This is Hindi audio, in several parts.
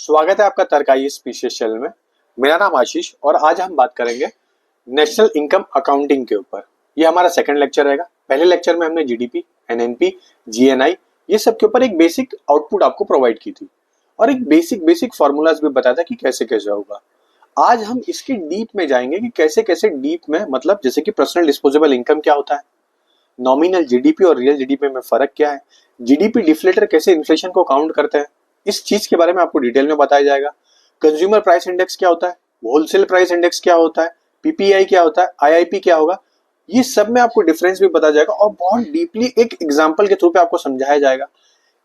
स्वागत है आपका तरकाई स्पीशीज चैनल में। मेरा नाम आशीष और आज हम बात करेंगे नेशनल इनकम अकाउंटिंग के ऊपर। ये हमारा सेकंड लेक्चर रहेगा। पहले लेक्चर में हमने जीडीपी, एनएनपी, जीएनआई ये सब के ऊपर एक बेसिक आउटपुट आपको प्रोवाइड की थी और एक बेसिक फॉर्मूलाज भी बताया था कि कैसे कैसे होगा। आज हम इसके डीप में जाएंगे कि कैसे कैसे डीप में, मतलब जैसे कि पर्सनल डिस्पोजेबल इनकम क्या होता है, नॉमिनल जीडीपी और रियल जीडीपी में फर्क क्या है, जीडीपी डिफ्लेटर कैसे इन्फ्लेशन को काउंट करते हैं, इस चीज के बारे में आपको डिटेल में बताया जाएगा। कंज्यूमर प्राइस इंडेक्स क्या होता है, होलसेल प्राइस इंडेक्स क्या होता है, पीपीआई क्या होता है, आईआईपी क्या होगा, ये सब में आपको डिफरेंस भी बताया जाएगा और बहुत डीपली एक एग्जांपल के थ्रू पे आपको समझाया जाएगा।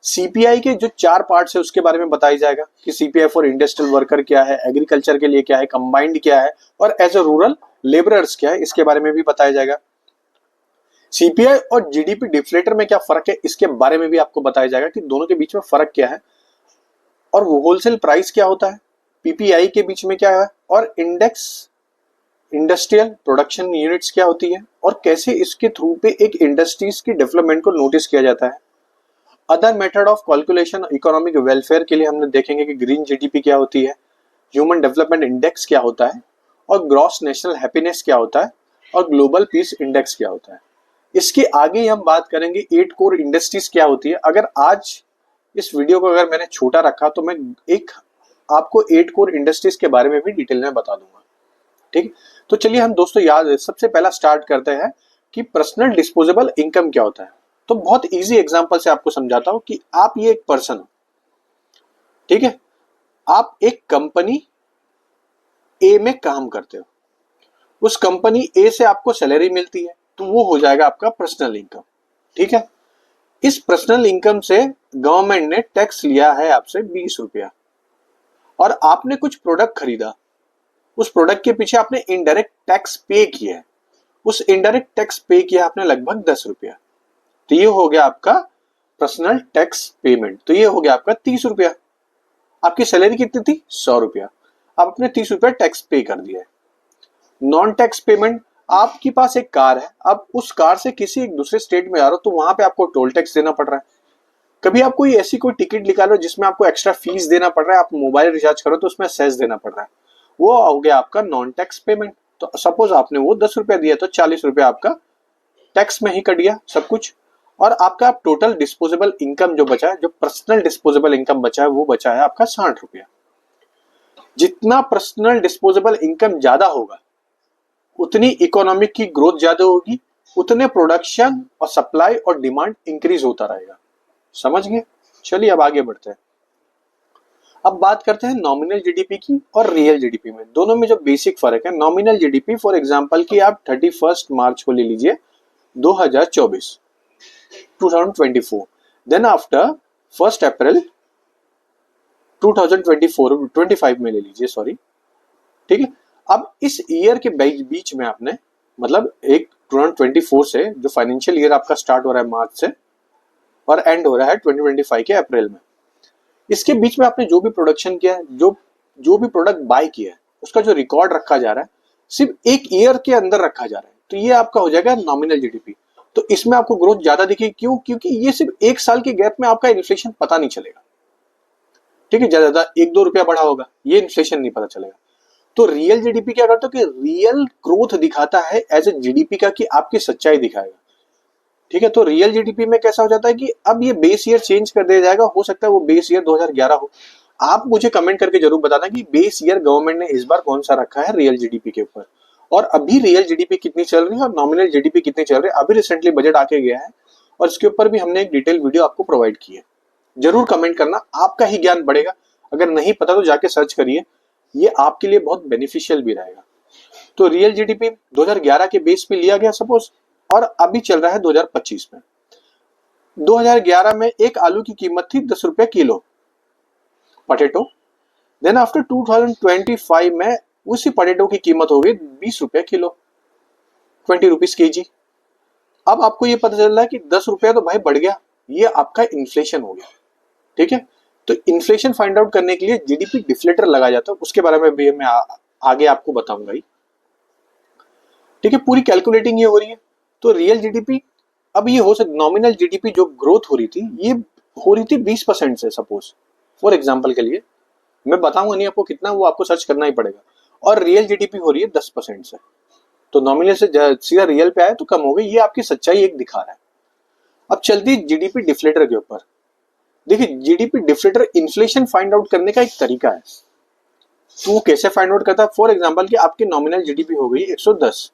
सीपीआई के जो 4 पार्ट्स है उसके बारे में बताया जाएगा कि सीपीआई फॉर इंडस्ट्रियल वर्कर क्या है, एग्रीकल्चर के लिए क्या है, कंबाइंड क्या है और एज अ रूरल लेबरर्स क्या है, इसके बारे में भी बताया जाएगा। सीपीआई और जीडीपी डिफ्लेटर में क्या फर्क है, इसके बारे में भी आपको बताया जाएगा कि दोनों के बीच में फर्क क्या है और वो होलसेल प्राइस क्या होता है, पीपीआई के बीच में क्या है और इंडेक्स इंडस्ट्रियल प्रोडक्शन यूनिट्स क्या होती है और कैसे इसके थ्रू पे एक इंडस्ट्रीज की डेवलपमेंट को नोटिस किया जाता है। Other method of calculation economic welfare के लिए हमने देखेंगे कि ग्रीन जीडीपी क्या होती है, ह्यूमन डेवलपमेंट इंडेक्स क्या होता है और ग्रॉस नेशनल हैप्पीनेस क्या होता है और ग्लोबल पीस इंडेक्स क्या होता है। इसके आगे हम बात करेंगे 8 कोर इंडस्ट्रीज क्या होती है। अगर आज इस वीडियो को अगर मैंने छोटा रखा तो मैं एक आपको 8 कोर इंडस्ट्रीज के बारे में भी डिटेल में बता दूंगा। ठीक, तो चलिए हम दोस्तों याद सबसे पहला स्टार्ट करते हैं कि पर्सनल डिस्पोजेबल इनकम क्या होता है। तो बहुत इजी एग्जांपल से आपको समझाता हूं कि आप ये एक पर्सन हो, ठीक है, आप एक कंपनी ए में काम करते हो, उस कंपनी ए से आपको सैलरी मिलती है तो वो हो जाएगा आपका पर्सनल इनकम। ठीक है, इस पर्सनल इनकम से गवर्नमेंट ने टैक्स लिया है आपसे 20 रुपया और आपने कुछ प्रोडक्ट खरीदा, उस प्रोडक्ट के पीछे आपने इनडायरेक्ट टैक्स पे किया है, उस इनडायरेक्ट टैक्स पे किया आपने लगभग 10 रुपया, तो ये हो गया आपका पर्सनल टैक्स पेमेंट। तो ये हो गया आपका 30 रुपया। आपकी सैलरी कितनी थी, 100 रुपया, आपने 30 रुपया टैक्स पे कर दिया है। नॉन टैक्स पेमेंट, आपके पास एक कार है, आप उस कार से किसी एक दूसरे स्टेट में जा रहे हो तो वहां पे आपको टोल टैक्स देना पड़ रहा है। कभी आप कोई ऐसी कोई टिकट निकालो जिसमें आपको एक्स्ट्रा फीस देना पड़ रहा है, आप मोबाइल रिचार्ज करो तो उसमें सेस देना पड़ रहा है, वो हो गया आपका नॉन टैक्स पेमेंट। तो सपोज आपने वो 10 रुपया दिया तो 40 रुपया आपका टैक्स में ही कट गया सब कुछ और आपका टोटल डिस्पोजेबल इनकम जो बचा है, जो पर्सनल डिस्पोजेबल इनकम बचा है वो बचा है आपका 60 रुपया। जितना पर्सनल डिस्पोजेबल इनकम ज्यादा होगा उतनी इकोनॉमिक की ग्रोथ ज्यादा होगी, उतने प्रोडक्शन और सप्लाई और डिमांड इंक्रीज होता रहेगा। समझ गए? चलिए अब आगे बढ़ते हैं। अब बात करते हैं नॉमिनल जीडीपी की और रियल जीडीपी में, दोनों में जो बेसिक फर्क है। नॉमिनल जीडीपी फॉर एग्जांपल की आप 31 मार्च को ले लीजिए 2024 2024, देन आफ्टर 1 अप्रैल 2024 में ले लीजिए, सॉरी, ठीक है। अब इस ईयर के बीच में आपने, मतलब एक 2024 से जो फाइनेंशियल ईयर आपका स्टार्ट हो रहा है मार्च से और एंड हो रहा है 2025 के अप्रैल में, इसके बीच में आपने जो भी प्रोडक्शन किया है, जो भी प्रोडक्ट बाय किया है, उसका जो रिकॉर्ड रखा जा रहा है सिर्फ एक ईयर के अंदर रखा जा रहा है, तो ये आपका हो जाएगा नॉमिनल जीडीपी। तो इसमें आपको ग्रोथ ज्यादा दिखेगी, क्यों? क्योंकि ये सिर्फ एक साल के गैप में आपका इन्फ्लेशन पता नहीं चलेगा, ठीक है, ज्यादा 1-2 रुपया बढ़ा होगा, ये इन्फ्लेशन नहीं पता चलेगा। तो रियल जीडीपी क्या करता है कि रियल ग्रोथ दिखाता है एज ए जीडीपी का, कि आपकी सच्चाई दिखाएगा, ठीक है। तो रियल जीडीपी में कैसा हो जाता है कि अब ये बेस ईयर चेंज कर दिया जाएगा, हो सकता है वो बेस ईयर 2011 हो। आप मुझे कमेंट करके जरूर बताना कि बेस ईयर गवर्नमेंट ने इस बार कौन सा रखा है रियल जीडीपी के ऊपर, और अभी रियल जीडीपी कितनी चल रही है और नॉमिनल जीडीपी कितनी चल रही है। अभी रिसेंटली बजट आके गया है और इसके ऊपर भी हमने एक डिटेल वीडियो आपको प्रोवाइड की है, जरूर कमेंट करना, आपका ही ज्ञान बढ़ेगा। अगर नहीं पता तो जाके सर्च करिए, ये आपके लिए बहुत बेनिफिशियल भी रहेगा। तो रियल जीडीपी 2011 के बेस पे लिया गया सपोज, और अभी चल रहा है 2025 में। 2011 में एक आलू की कीमत थी 10 रुपया किलो पटेटो, देन आफ्टर 2025 में उसी पटेटो की कीमत हो गई 20 रुपया किलो, 20 रुपीज केजी। अब आपको ये पता चल रहा है कि 10 रुपया तो भाई बढ़ गया, ये आपका इन्फ्लेशन हो गया, ठीक है। तो इन्फ्लेशन फाइंड आउट करने के लिए जीडीपी डिफ्लेटर लगाया जाता है, उसके बारे में भी मैं आगे आपको बताऊंगा ही, ठीक है। पूरी कैलकुलेटिंग ये हो रही है। तो रियल जीडीपी, अब ये हो सकता, नॉमिनल जीडीपी जो ग्रोथ हो रही थी ये हो रही थी 20% से, सपोज फॉर एग्जांपल के लिए मैं बताऊंगा नहीं आपको कितना, वो आपको सर्च करना ही पड़ेगा। और रियल जीडीपी हो रही है 10% से, तो नॉमिनल से सीधा रियल पे आया तो कम हो गई। ये आपकी सच्चाई एक दिखा रहा है। अब चलती जीडीपी डिफ्लेटर के ऊपर। देखिए GDP deflator inflation find out करने का एक तरीका है। तो वो कैसे फाइंड आउट करता है? फॉर एग्जांपल कि आपकी नॉमिनल जीडीपी हो गई 110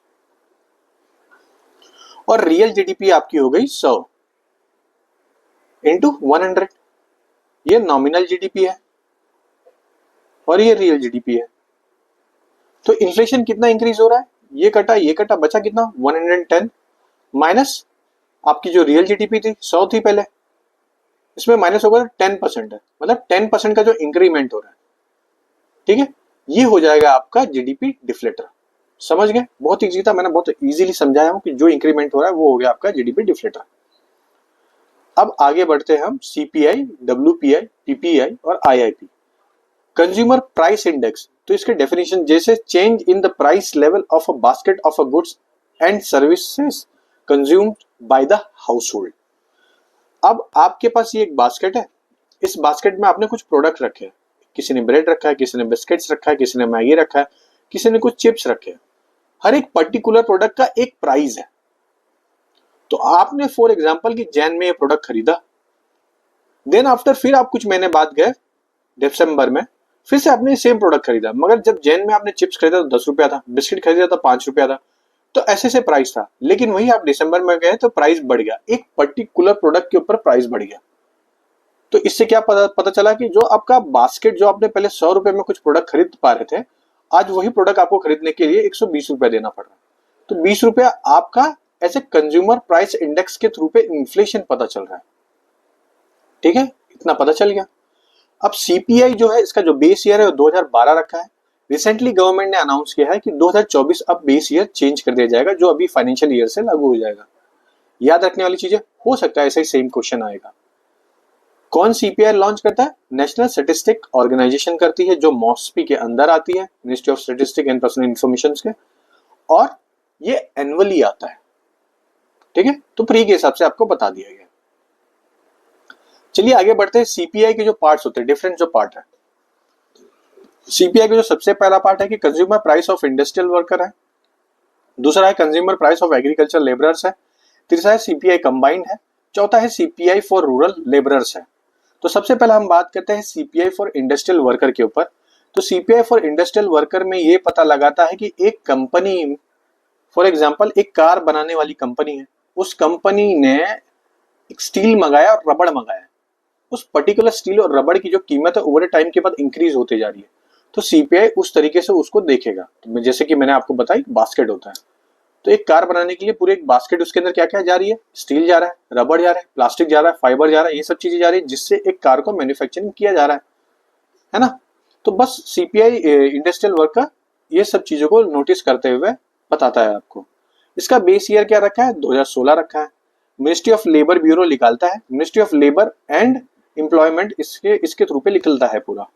और रियल जीडीपी आपकी हो गई 100 इंटू 100। ये नॉमिनल जीडीपी है और ये रियल जीडीपी है। तो इन्फ्लेशन कितना इंक्रीज हो रहा है? ये कटा बचा कितना? 110 माइनस आपकी जो रियल जीडीपी थी 100 थी पहले, इसमें माइनस होगा 10% है, मतलब 10% का जो इंक्रीमेंट हो रहा है। ठीक है, ये हो जाएगा आपका जीडीपी डिफ्लेटर। समझ गए? बहुत इजी था, मैंने बहुत इजीली समझाया हूं कि जो इंक्रीमेंट हो रहा है वो हो गया आपका जीडीपी डिफ्लेटर। अब आगे बढ़ते हैं हम सीपीआई, डब्ल्यूपीआई, पीपीआई और आईआईपी। कंज्यूमर प्राइस इंडेक्स, तो इसके डेफिनेशन जैसे change in the price level of a basket of a goods and services consumed by the house hold. अब आपके पास ये एक बास्केट है, इस बास्केट में आपने कुछ प्रोडक्ट रखे हैं। किसी ने ब्रेड रखा है, किसी ने बिस्किट्स रखा है, किसी ने मैगी रखा है, किसी ने कुछ चिप्स रखे हैं। हर एक पर्टिकुलर प्रोडक्ट का एक प्राइस है। तो आपने फॉर एग्जांपल कि जैन में ये प्रोडक्ट खरीदा, देन आफ्टर फिर आप कुछ महीने बाद गए दिसंबर में, फिर से आपने सेम प्रोडक्ट खरीदा, मगर जब जैन में आपने चिप्स खरीदा तो 10 रुपया था, बिस्किट खरीदा तो 5 रुपया था, तो ऐसे से प्राइस था। लेकिन वही आप दिसंबर में गए तो प्राइस बढ़ गया, एक पर्टिकुलर प्रोडक्ट के ऊपर प्राइस बढ़ गया। तो इससे क्या पता चला कि जो आपका बास्केट, जो आपने पहले 100 रुपए में कुछ प्रोडक्ट खरीद पा रहे थे, आज वही प्रोडक्ट आपको खरीदने के लिए 120 रुपया देना पड़ रहा है। तो 20 रुपया आपका ऐसे कंज्यूमर प्राइस इंडेक्स के थ्रू पे इन्फ्लेशन पता चल रहा है। ठीक है, इतना पता चल गया। अब सीपीआई जो है, इसका जो बेस ईयर है वो 2012 रखा है। रिसेंटली गवर्नमेंट ने अनाउंस किया है कि 2024 अब बेस ईयर चेंज कर दिया जाएगा, जो अभी फाइनेंशियल ईयर से लागू हो जाएगा। याद रखने वाली चीजें, हो सकता है ऐसा ही सेम क्वेश्चन आएगा। कौन सीपीआई लॉन्च करता है? नेशनल स्टैटिस्टिक ऑर्गेनाइजेशन करती है, जो मॉस्पी के अंदर आती है, ministry of statistic and personal information के, और ये एनुअली आता है। ठीक है, तो प्री के हिसाब से आपको बता दिया गया। चलिए आगे बढ़ते हैं। सीपीआई के जो पार्ट्स होते हैं, डिफरेंट जो पार्ट है सीपीआई का, जो सबसे पहला पार्ट है कि consumer price of industrial worker है, दूसरा है consumer price of agriculture labourers है, तीसरा है सीपीआई कंबाइंड है, चौथा है सीपीआई फॉर रूरल लेबरर्स है। तो सबसे पहला हम बात करते हैं सीपीआई फॉर इंडस्ट्रियल वर्कर के ऊपर। तो सीपीआई फॉर इंडस्ट्रियल वर्कर में ये पता लगाता है कि एक कंपनी, फॉर एग्जांपल एक कार बनाने वाली कंपनी है, उस कंपनी ने एक स्टील मंगाया और रबड़ मंगाया, उस पर्टिकुलर स्टील और रबड़ की जो कीमत है ओवर टाइम के बाद इंक्रीज होते जा रही है, तो सीपीआई उस तरीके से उसको देखेगा। तो जैसे कि मैंने आपको बताया बास्केट होता है, तो एक कार बनाने के लिए पूरे एक बास्केट, उसके अंदर क्या क्या जा रही है? स्टील जा रहा है, रबड़ जा रहा है, प्लास्टिक जा रहा है, फाइबर जा रहा है, ये सब चीजें जा रही है, जिससे एक कार को मैन्युफैक्चरिंग किया जा रहा है ना। तो बस सीपीआई इंडस्ट्रियल वर्कर ये सब चीजों को नोटिस करते हुए बताता है आपको। इसका बेस ईयर क्या रखा है? 2016 रखा है। मिनिस्ट्री ऑफ लेबर ब्यूरो निकालता है, ministry of labour and employment इसके थ्रू पे निकलता है पूरा।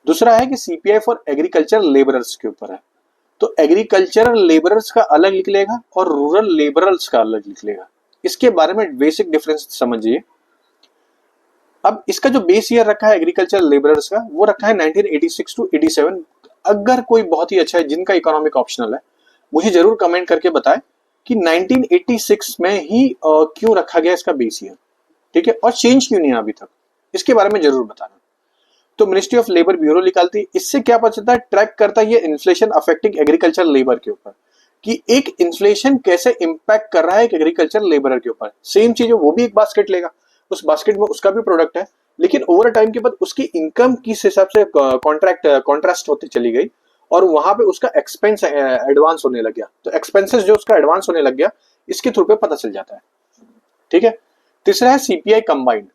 दूसरा है कि सीपीआई फॉर एग्रीकल्चर लेबरर्स के ऊपर है, तो एग्रीकल्चरल लेबरर्स का अलग निकलेगा और रूरल लेबरर्स का अलग निकलेगा। इसके बारे में बेसिक डिफरेंस समझिए। अब इसका जो बेस ईयर रखा है एग्रीकल्चरल लेबरर्स का, वो रखा है 1986 टू 87। अगर कोई बहुत ही अच्छा है जिनका इकोनॉमिक ऑप्शनल है, मुझे जरूर कमेंट करके बताएं कि 1986 में ही क्यों रखा गया इसका बेस ईयर। ठीक है, और चेंज क्यों नहीं अभी तक, इसके बारे में जरूर बताना। तो मिनिस्ट्री ऑफ लेबर ब्यूरो निकालती है। इससे क्या पता चलता है? ट्रैक करता है ये इन्फ्लेशन अफेक्टिंग एग्रीकल्चर लेबर के ऊपर, कि एक इन्फ्लेशन कैसे इंपैक्ट कर रहा है एक एग्रीकल्चर लेबर के ऊपर। सेम चीज है, वो भी एक बास्केट लेगा, उस बास्केट में उसका भी प्रोडक्ट है, लेकिन ओवर टाइम के बाद उसकी इनकम किस हिसाब से कॉन्ट्रास्ट होती चली गई, और वहां पे उसका एक्सपेंस एडवांस होने लग गया। तो एक्सपेंसेस जो उसका एडवांस होने लग गया, इसके थ्रू पे पता चल जाता है। ठीक है, तीसरा है सीपीआई कंबाइंड।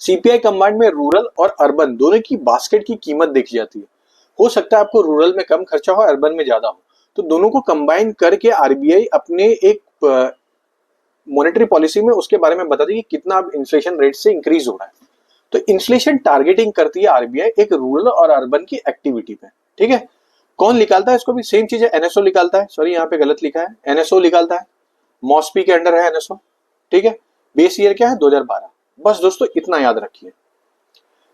सीपीआई कंबाइंड में रूरल और अर्बन दोनों की बास्केट की कीमत देखी जाती है। हो सकता है आपको रूरल में कम खर्चा हो, अर्बन में ज्यादा हो, तो दोनों को कंबाइन करके आरबीआई अपने एक मॉनेटरी पॉलिसी में उसके बारे में बताती है कि कितना अब इन्फ्लेशन रेट से इंक्रीज हो रहा है। तो इन्फ्लेशन टारगेटिंग करती है आरबीआई एक रूरल और अर्बन की एक्टिविटी पे। ठीक है, कौन निकालता है इसको? भी सेम चीज है, एनएसओ निकालता है। सॉरी यहाँ पे गलत लिखा है, एनएसओ निकालता है, मॉस्पी के अंडर है एनएसओ। ठीक है, बेस ईयर क्या है? 2012। बस दोस्तों इतना याद रखिए।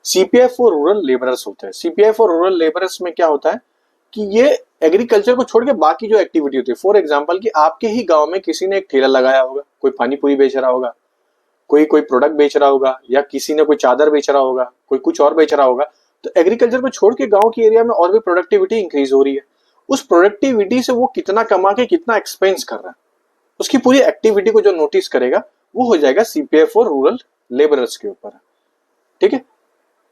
सीपीआई फॉर रूरल लेबरर्स होते हैं। सीपीआई फॉर रूरल लेबरर्स में क्या होता है कि ये एग्रीकल्चर को छोड़ के बाकी जो एक्टिविटी होती है, फॉर एग्जांपल कि आपके ही गांव में किसी ने एक ठेला लगाया होगा, कोई पानी पूरी बेच रहा होगा, कोई कोई प्रोडक्ट बेच रहा होगा, या किसी ने कोई चादर बेच रहा होगा, कोई कुछ और बेच रहा होगा, तो एग्रीकल्चर को छोड़ के गांव के एरिया में और भी प्रोडक्टिविटी इंक्रीज हो रही है। उस प्रोडक्टिविटी से वो कितना कमा के कितना एक्सपेंस कर रहा है, उसकी पूरी एक्टिविटी को जो नोटिस करेगा वो हो जाएगा सीपीआई फॉर रूरल लेबरर्स के ऊपर। ठीक है,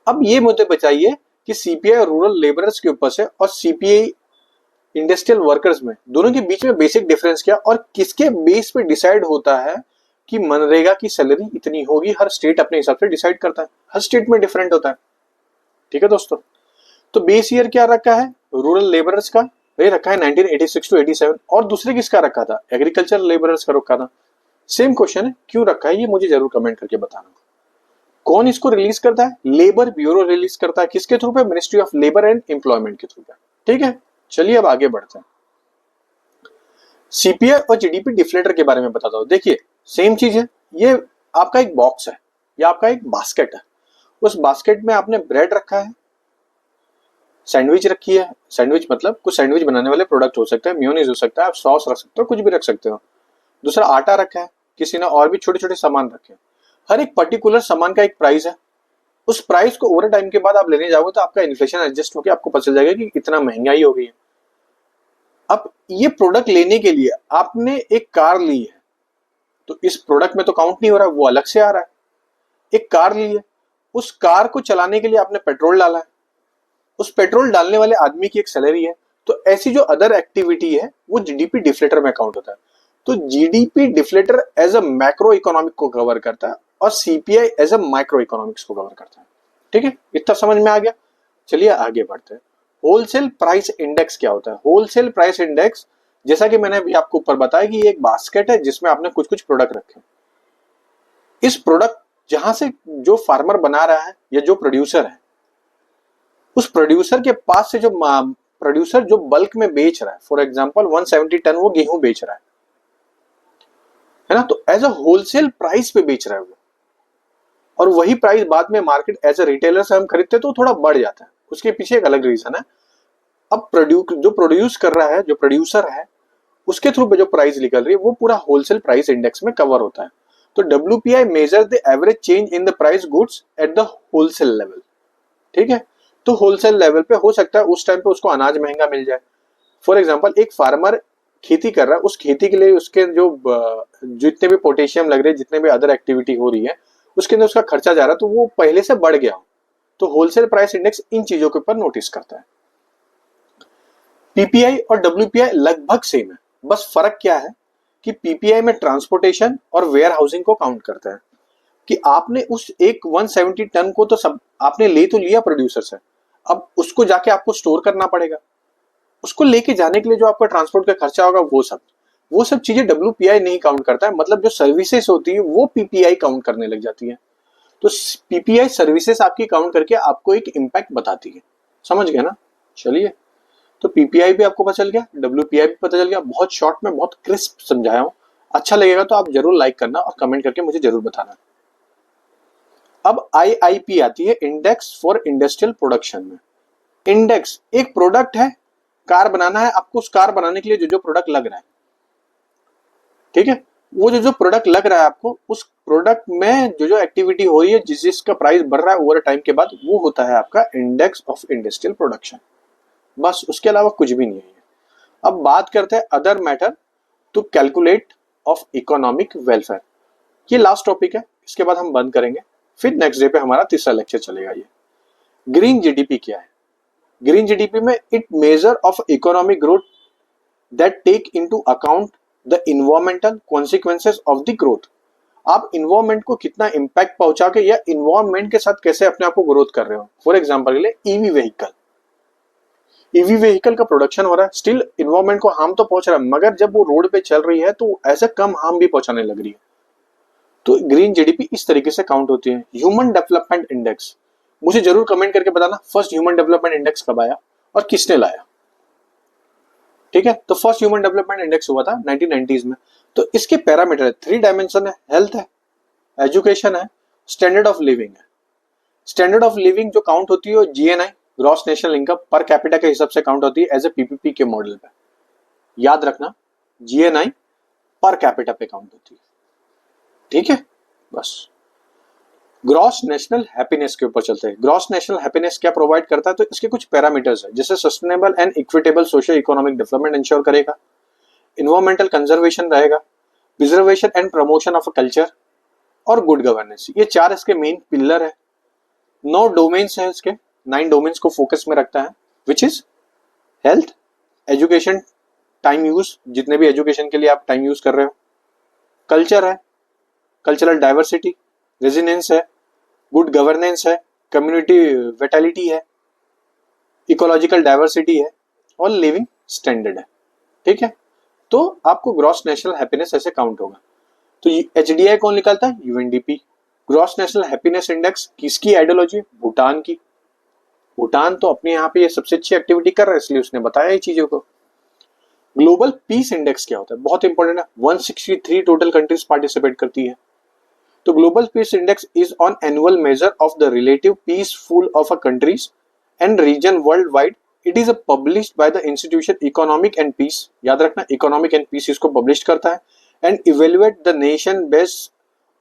अब ये मुद्दे बचाइए कि सीपीआई रूरल लेबरर्स के ऊपर से और सीपीआई इंडस्ट्रियल वर्कर्स में दोनों के बीच में बेसिक डिफरेंस क्या और किसके बेस पे डिसाइड होता है कि मनरेगा की सैलरी इतनी होगी। हर स्टेट अपने हिसाब से डिसाइड करता है, हर स्टेट में डिफरेंट होता है। ठीक है दोस्तों, तो बेस ईयर क्या रखा है रूरल लेबरर्स का, ये रखा है 1986 टू 87, और दूसरे किसका रखा था, एग्रीकल्चर लेबरर्स का रखा था। सेम क्वेश्चन है, क्यों रखा है ये मुझे जरूर कमेंट करके बताना। कौन इसको रिलीज करता है, लेबर ब्यूरो रिलीज करता है, किसके थ्रू पे, ministry of labour and employment के थ्रू पे। ठीक है, चलिए अब आगे बढ़ते हैं। सीपीआई और जीडीपी डिफ्लेटर के बारे में बताता हूं। देखिए सेम चीज है, ये आपका एक बॉक्स है या आपका एक बास्केट है, उस बास्केट में आपने ब्रेड रखा है, सैंडविच रखी है, सैंडविच मतलब कुछ सैंडविच बनाने वाले प्रोडक्ट हो सकते हैं, मेयोनीज हो सकता है, आप सॉस रख सकते हो, कुछ भी रख सकते हो। दूसरा आटा रखा है, किसी ने और भी छोटे छोटे सामान रखे हैं। हर एक पर्टिकुलर सामान का एक प्राइस है, उस प्राइस को ओवर टाइम के बाद आप लेने जाओगे तो आपका इन्फ्लेशन एडजस्ट होकर आपको पता चल जाएगा कि इतना महंगाई हो गई है। अब ये प्रोडक्ट लेने के लिए आपने एक कार ली है, तो इस प्रोडक्ट में तो काउंट नहीं हो रहा, वो अलग से आ रहा है। एक कार ली है, उस कार को चलाने के लिए आपने पेट्रोल डाला है, उस पेट्रोल डालने वाले आदमी की एक सैलरी है। तो ऐसी जो अदर एक्टिविटी है वो जीडीपी डिफ्लेटर में काउंट होता है। तो GDP deflator as a macro economic को कवर करता है और CPI as a micro economics को कवर करता है। ठीक है, इतना समझ में आ गया। चलिए आगे बढ़ते हैं। होलसेल प्राइस इंडेक्स क्या होता है। होलसेल प्राइस इंडेक्स, जैसा कि मैंने अभी आपको ऊपर बताया कि ये एक बास्केट है जिसमें आपने कुछ कुछ प्रोडक्ट रखे। इस प्रोडक्ट जहां से जो फार्मर बना रहा है या जो प्रोड्यूसर है, उस प्रोड्यूसर के पास से जो प्रोड्यूसर जो बल्क में बेच रहा है, फॉर एग्जांपल 170 टन वो गेहूं बेच रहा है ना, तो एज अ होलसेल प्राइस पे बेच रहा है वो, और वही प्राइस बाद में मार्केट एज अ रिटेलर से हम खरीदते हैं तो थोड़ा बढ़ जाता है। उसके पीछे एक अलग रीजन है। अब जो प्रोड्यूस कर रहा है, जो प्रोड्यूसर है, उसके थ्रू पे जो प्राइस निकल रही है वो पूरा होलसेल प्राइस इंडेक्स में कवर होता है। तो WPI measure the average change in the price goods at the wholesale level. ठीक है, तो होलसेल लेवल पे हो सकता है उस टाइम पे उसको अनाज महंगा मिल जाए। फॉर एग्जांपल एक फार्मर खेती कर रहा है, उस खेती के लिए उसके जो जितने भी पोटेशियम लग रहे हैं, जितने भी अदर एक्टिविटी हो रही है, उसके अंदर उसका खर्चा जा रहा है, तो वो पहले से बढ़ गया हो, तो होलसेल प्राइस इंडेक्स इन चीजों के ऊपर नोटिस करता है। पीपीआई और WPI लगभग सेम है, बस फर्क क्या है कि पीपीआई में ट्रांसपोर्टेशन और वेयर हाउसिंग को काउंट करता है कि आपने उस एक 170 टन को तो सब आपने ले तो लिया प्रोड्यूसर से, अब उसको जाके आपको स्टोर करना पड़ेगा, उसको लेके जाने के लिए जो आपका ट्रांसपोर्ट का खर्चा होगा वो सब चीजें WPI नहीं काउंट करता है। मतलब जो सर्विसेज होती है वो पीपीआई काउंट करने लग जाती है। तो पीपीआई सर्विसेज आपकी काउंट करके आपको एक इम्पैक्ट बताती है। समझ गए ना। चलिए, तो पीपीआई भी आपको पता चल गया, WPI भी पता चल गया। बहुत शॉर्ट में बहुत क्रिस्प समझाया हूं। अच्छा लगेगा तो आप जरूर लाइक करना और कमेंट करके मुझे जरूर बताना। अब IIP आती है, इंडेक्स फॉर इंडस्ट्रियल प्रोडक्शन में। इंडेक्स एक प्रोडक्ट है, कार बनाना है आपको, उस कार बनाने के लिए जो जो प्रोडक्ट लग रहा है, ठीक है, वो जो जो प्रोडक्ट लग रहा है आपको, उस प्रोडक्ट में जो जो एक्टिविटी हो रही है, जिसका प्राइस बढ़ रहा है ओवर टाइम के बाद, वो होता है आपका इंडेक्स ऑफ इंडस्ट्रियल प्रोडक्शन। बस, उसके अलावा कुछ भी नहीं है। अब बात करते हैं other matter to calculate of economic welfare. ये लास्ट टॉपिक है, इसके बाद हम बंद करेंगे, फिर नेक्स्ट डे पे हमारा तीसरा लेक्चर चलेगा। ये ग्रीन जीडीपी क्या है। ग्रीन जीडीपी में it measure of economic growth that take into account the environmental consequences of the growth. आप इन्वायरमेंट को कितना इंपैक्ट पहुंचा के या इन्वायरमेंट के साथ कैसे अपने आप को ग्रोथ कर रहे हो। फॉर एग्जांपल के लिए ईवी व्हीकल का प्रोडक्शन हो रहा है, स्टिल इन्वायरमेंट को हार्म तो पहुंच रहा है, मगर जब वो रोड पे चल रही है तो ऐसा कम हार्म भी पहुंचाने लग रही है। तो ग्रीन जीडीपी इस तरीके से काउंट होती है। ह्यूमन डेवलपमेंट इंडेक्स, मुझे जरूर कमेंट करके बताना फर्स्ट ह्यूमन डेवलपमेंट इंडेक्स कब आया और किसने लाया। ठीक है, तो फर्स्ट ह्यूमन डेवलपमेंट इंडेक्स हुआ था 1990s में। तो इसके पैरामीटर है, 3 डायमेंशन है, हेल्थ है, एजुकेशन है, स्टैंडर्ड ऑफ लिविंग है। स्टैंडर्ड ऑफ लिविंग जो काउंट होती है वो GNI, gross national income per capita के हिसाब से काउंट होती है एज ए PPP के मॉडल पे। याद रखना GNI पर कैपिटा पे काउंट होती है, ठीक है। बस ग्रॉस नेशनल हैप्पीनेस के ऊपर चलते हैं। ग्रॉस नेशनल हैप्पीनेस क्या प्रोवाइड करता है, तो इसके कुछ पैरामीटर्स है, जैसे sustainable and equitable social economic development ensure करेगा, इन्वायरमेंटल कंजर्वेशन रहेगा, preservation and promotion of a culture और गुड गवर्नेंस। ये 4 इसके मेन पिलर है। 9 डोमेन्स है इसके, 9 डोमेन्स को फोकस में रखता है, which is health, education, time use, जितने भी एजुकेशन के लिए आप टाइम यूज कर रहे हो, कल्चर है, कल्चरल डाइवर्सिटी, रेजिडेंस है, गुड गवर्नेंस है, कम्युनिटी विटैलिटी है, इकोलॉजिकल डाइवर्सिटी है और लिविंग स्टैंडर्ड है, ठीक है। तो आपको ग्रॉस नेशनल हैप्पीनेस ऐसे काउंट होगा। तो HDI कौन निकालता है, UNDP। Gross national happiness index किसकी आइडियोलॉजी, भूटान की। भूटान तो अपने यहाँ पे ये सबसे अच्छी एक्टिविटी कर रहा है, इसलिए उसने बताया ये चीजों को। ग्लोबल पीस इंडेक्स क्या होता है, बहुत इंपॉर्टेंट है, 163 टोटल कंट्रीज पार्टिसिपेट करती है। तो global peace index is on annual measure of the relative peaceful of a countries and region world wide. It is published by the institution economic and peace. याद रखना इकोनॉमिक एंड पीस इसको पब्लिश करता है। And evaluate the nation based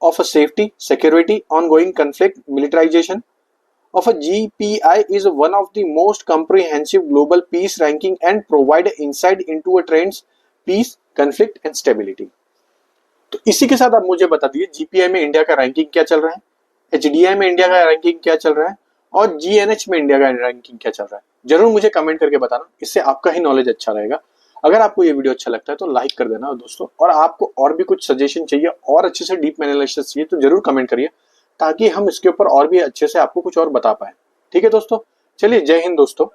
of a safety, security, ongoing conflict, militarization of a GPI is one of the most comprehensive global peace ranking and provide insight into a trends, peace, conflict and stability। तो इसी के साथ आप मुझे बता दीजिए GPI में इंडिया का रैंकिंग क्या चल रहा है, HDI में इंडिया का रैंकिंग क्या चल रहा है और GNH में इंडिया का रैंकिंग क्या चल रहा है। जरूर मुझे कमेंट करके बताना, इससे आपका ही नॉलेज अच्छा रहेगा। अगर आपको ये वीडियो अच्छा लगता है तो लाइक कर देना दोस्तों, और आपको और भी कुछ सजेशन चाहिए और अच्छे से डीप एनालिसिस चाहिए तो जरूर कमेंट करिए, ताकि हम इसके ऊपर और भी अच्छे से आपको कुछ और बता पाए। ठीक है दोस्तों, चलिए जय हिंद दोस्तों।